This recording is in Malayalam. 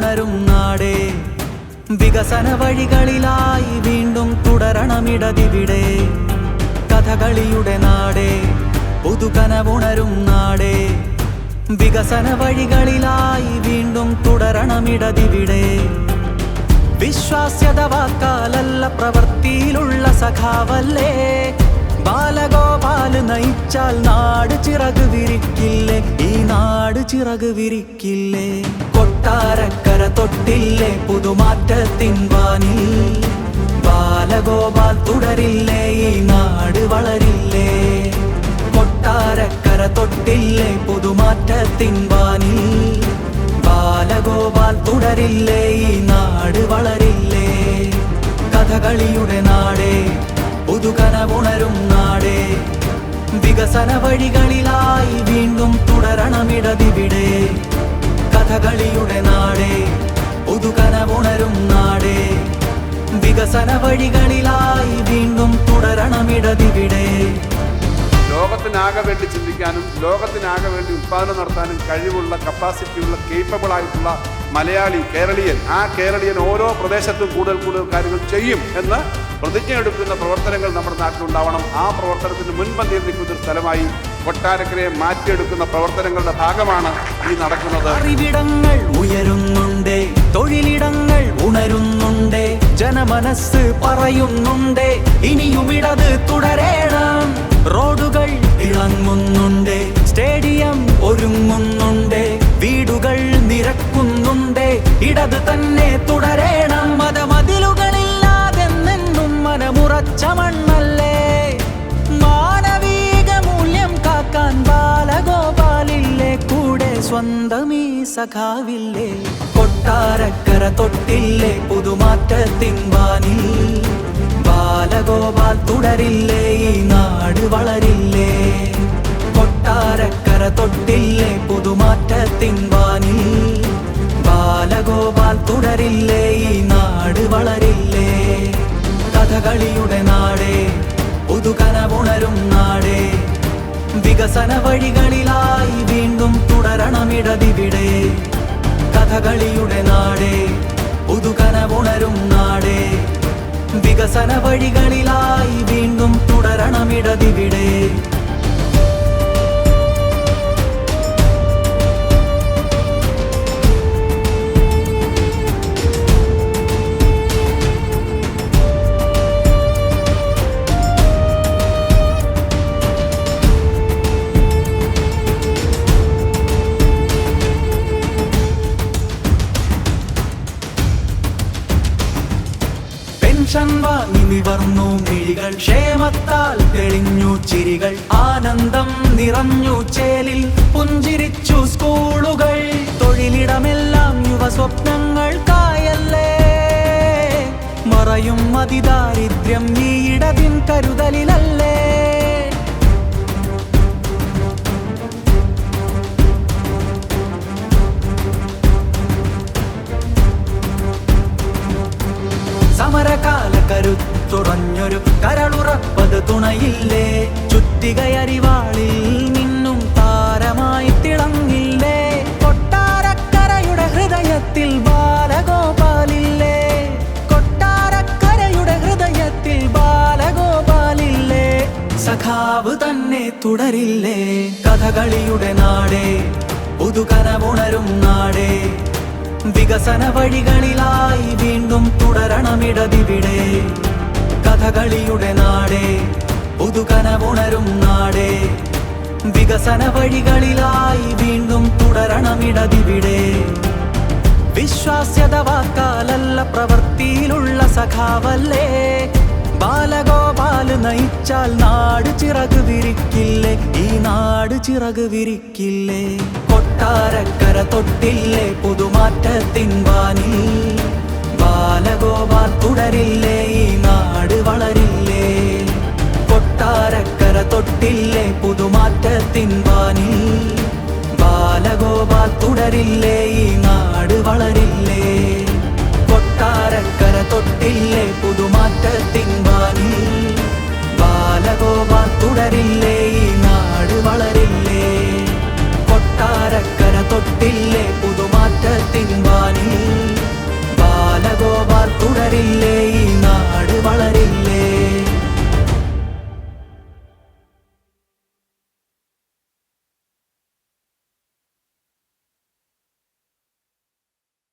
പുതുകനവുണരും നാടേ വികസന വഴികളിലായി വീണ്ടും തുടരണമിടതിവിടെ കഥകളിയുടെ നാടേ പുതുകനവുണരും നാടേ വികസന വഴികളിലായി വീണ്ടും തുടരണമിടതിവിടെ വിശ്വാസ്യത വാക്കാലല്ല പ്രവൃത്തിയിലുള്ള സഖാവല്ലേ ബാലഗോപാല് നയിച്ചാൽ നാട് ചിറക് വിരിക്കില്ലേ ഈ നാട് ചിറക് വിരിക്കില്ലേ കൊട്ടാരക്കര തൊട്ടില്ലേ പുതുമാറ്റത്തിൻ വാനിൽ ബാലഗോപാൽ തുടരില്ലേ ഈ നാട് വളരില്ലേ കൊട്ടാരക്കര തൊട്ടില്ലേ പുതുമാറ്റത്തിൻ വാനിൽ ബാലഗോപാൽ തുടരില്ലേ ഈ നാട് വളരില്ലേ കഥകളിയുടെ നാടേ പുതുകനവുണരും നാടേ വികസന വഴികളിലായി വീണ്ടും തുടരണമിടതിവിടെ കഥകളിയുടെ നാടേ പുതുകനവുണരും നാടേ വികസന വഴികളിലായി വീണ്ടും തുടരണമിടതിവിടെ ലോകത്തിനാകെ വേണ്ടി ചിന്തിക്കാനും ലോകത്തിനാകെ വേണ്ടി ഉത്പാദനം നടത്താനും കഴിവുള്ള കപ്പാസിറ്റിയുള്ള കേപ്പബിൾ ആയിട്ടുള്ള മലയാളി കേരളീയൻ ആ കേരളീയൻ ഓരോ പ്രദേശത്തും കൂടുതൽ കാര്യങ്ങൾ ചെയ്യും എന്ന് പ്രതിജ്ഞ എടുക്കുന്ന പ്രവർത്തനങ്ങൾ നമ്മുടെ നാട്ടിലുണ്ടാവണം. ആ പ്രവർത്തനത്തിന് മുൻപന്തിയിൽ നിൽക്കുന്ന ഒരു സ്ഥലമായി കൊട്ടാരക്കരയെ മാറ്റിയെടുക്കുന്ന പ്രവർത്തനങ്ങളുടെ ഭാഗമാണ് ഈ നടക്കുന്നത്. അറിവിടങ്ങൾ ഉയരുന്നുണ്ട്, തൊഴിലിടങ്ങൾ ഉണരുന്നുണ്ട്, ജനമനസ്സ് പറയുന്നുണ്ട് ഇനിയും ഇടത് തുടരണം. റോഡുകൾ ഇളങ്ങുന്നുണ്ട്, സ്റ്റേഡിയം ഒരുങ്ങുന്നുണ്ട്, വീടുകൾ നിരക്കുന്നുണ്ട്, ഇടത് തന്നെ തുടരണം. മതമതിലുകളില്ലാതെന്നെന്നും മനമുറച്ച മണ്ണല്ലേ, മാനവിക മൂല്യം കാക്കാൻ ബാലഗോപാലില്ലേ, കൂടെ സ്വന്തമീ സഖാവില്ലേ. കൊട്ടാരക്കര തൊട്ടില്ലേ പുതുമാറ്റത്തിൻ വാനിൽ ബാലഗോപാൽ തുടരില്ലേ ഈ നാട് വളരില്ലേ. കൊട്ടാരക്കര തൊട്ടില്ലേ പുതുമാറ്റത്തിൻ വാനിൽ ബാലഗോപാൽ തുടരില്ലേ ഈ നാട് വളരില്ലേ. കഥകളിയുടെ നാടേ പുതുകനവുണരും നാടേ വികസന വഴികളിലായി വീണ്ടും തുടരണമിടതിവിടെ കഥകളിയുടെ നാടേ പുതുകനവുണരും നാടേ വികസന വഴികളിലായി വീണ്ടും തുടരണമിടതിവിടെ. പെൻഷൻ വാങ്ങി നിവർന്നു മിഴികൾ, ക്ഷേമത്താൽ തെളിഞ്ഞു ചിരികൾ, ആനന്ദം നിറഞ്ഞു ചേലിൽ പുഞ്ചിരിച്ചു സ്കൂളുകൾ. തൊഴിലിടമെല്ലാം യുവസ്വപ്നങ്ങൾക്കായല്ലേ, മറയും അതിദാരിദ്ര്യം ഈ ഇടതിൻ കരുതലിലല്ലേ. സമരകാല കരുത്തുറഞ്ഞൊരു കരളുറപ്പത് തുണയില്ലേ, ചുറ്റികയരിവാളിൽ നിന്നും താരമായി തിളങ്ങില്ലേ. കൊട്ടാരക്കരയുടെ ഹൃദയത്തിൽ ബാലഗോപാലില്ലേ, കൊട്ടാരക്കരയുടെ ഹൃദയത്തിൽ ബാലഗോപാലില്ലേ. സഖാവ് തന്നെ തുടരില്ലേ കഥകളിയുടെ നാടേ പുതുകനവുണരും നാടേ വികസന വഴികളിലായി വീണ്ടും തുടരണമിടതിവിടെ കഥകളിയുടെ നാടേ പുതുകനവുണരും നാടേ വികസന വഴികളിലായി വീണ്ടും തുടരണമിടതിവിടെ വിശ്വാസ്യത വാക്കാലല്ല പ്രവൃത്തിയിലുള്ള സഖാവല്ലേ ബാലഗോപാല് നയിച്ചാൽ നാട് ചിറക് വിരിക്കില്ലേ ഈ നാട് ചിറക് വിരിക്കില്ലേ കൊട്ടാരക്കര തൊട്ടില്ലേ പുതുമാറ്റത്തിൻ വാനിൽ ബാലഗോപാൽ തുടരില്ലേ ഈ നാട് വളരില്ലേ കൊട്ടാരക്കര തൊട്ടില്ലേ പുതുമാറ്റത്തിൻ വാനിൽ ബാലഗോപാൽ തുടരില്ലേ ഈ നാട് വളരില്ലേ കൊട്ടാരക്കര തൊട്ടില്ലേ പുതുമാറ്റത്തിൻ വാനിൽ ബാലഗോപാൽ തുടരില്ലേ ഈ നാട് വളരില്ലേ കൊട്ടാരക്കര തൊട്ടില്ലേ